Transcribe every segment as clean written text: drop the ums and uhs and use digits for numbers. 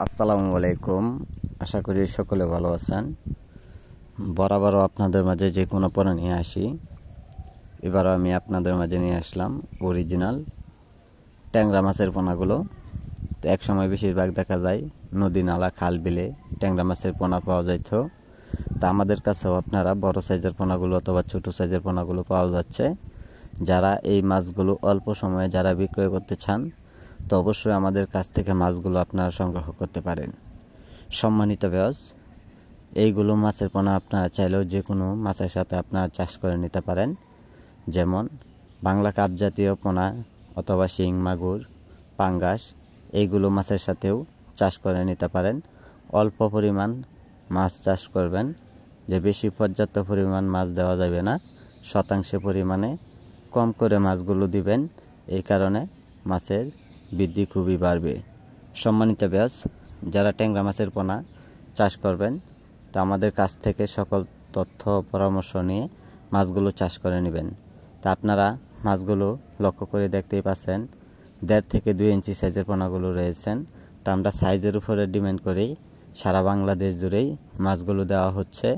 আসসালামু আলাইকুম। আশা করি সকলে ভালো আছেন। বরাবরও আপনাদের মাঝে যে কোনো পোনা নিয়ে আসি, এবারও আমি আপনাদের মাঝে নিয়ে আসলাম অরিজিনাল ট্যাংরা মাছের পোনাগুলো। তো এক সময় বেশিরভাগ দেখা যায় নদী নালা খাল বিলে ট্যাংরা মাছের পোনা পাওয়া যাইত। তা আমাদের কাছেও আপনারা বড় সাইজের পোনাগুলো অথবা ছোটো সাইজের পোনাগুলো পাওয়া যাচ্ছে। যারা এই মাছগুলো অল্প সময়ে যারা বিক্রয় করতে চান, তো অবশ্যই আমাদের কাছ থেকে মাছগুলো আপনারা সংগ্রহ করতে পারেন। সম্মানিত ভিউয়ার্স, এইগুলো মাছের পোনা আপনারা চাইলেও যে কোনো মাছের সাথে আপনারা চাষ করে নিতে পারেন। যেমন বাংলা কাপ জাতীয় পোনা অথবা শিং, মাগুর, পাঙ্গাস, এইগুলো মাছের সাথেও চাষ করে নিতে পারেন। অল্প পরিমাণ মাছ চাষ করবেন, যে বেশি পর্যাপ্ত পরিমাণ মাছ দেওয়া যাবে না, শতাংশে পরিমাণে কম করে মাছগুলো দিবেন। এই কারণে মাছের বৃদ্ধি খুবই বাড়বে। সম্মানিত ভিউয়ার্স, যারা ট্যাংরা মাছের পোনা চাষ করবেন, তা আমাদের কাছ থেকে সকল তথ্য পরামর্শ নিয়ে মাছগুলো চাষ করে নেবেন। তা আপনারা মাছগুলো লক্ষ্য করে দেখতেই পাচ্ছেন 1.5 থেকে 2 ইঞ্চি সাইজের পোনাগুলো রয়েছেন। তা আমরা সাইজের উপরে ডিমান্ড করেই সারা বাংলাদেশ জুড়েই মাছগুলো দেওয়া হচ্ছে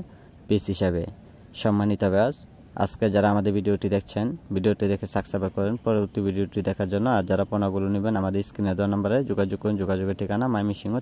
পিস হিসাবে। সম্মানিত ভিউয়ার্স, আজকে যারা আমাদের ভিডিওটি দেখছেন, ভিডিওটি দেখে সাবস্ক্রাইব করেন পরবর্তী ভিডিওটি দেখার জন্য। আর যারা পোনাগুলো নেবেন, আমাদের স্ক্রিনে দেওয়া নম্বরে যোগাযোগ করুন। যোগাযোগের ঠিকানা ময়মনসিংহ।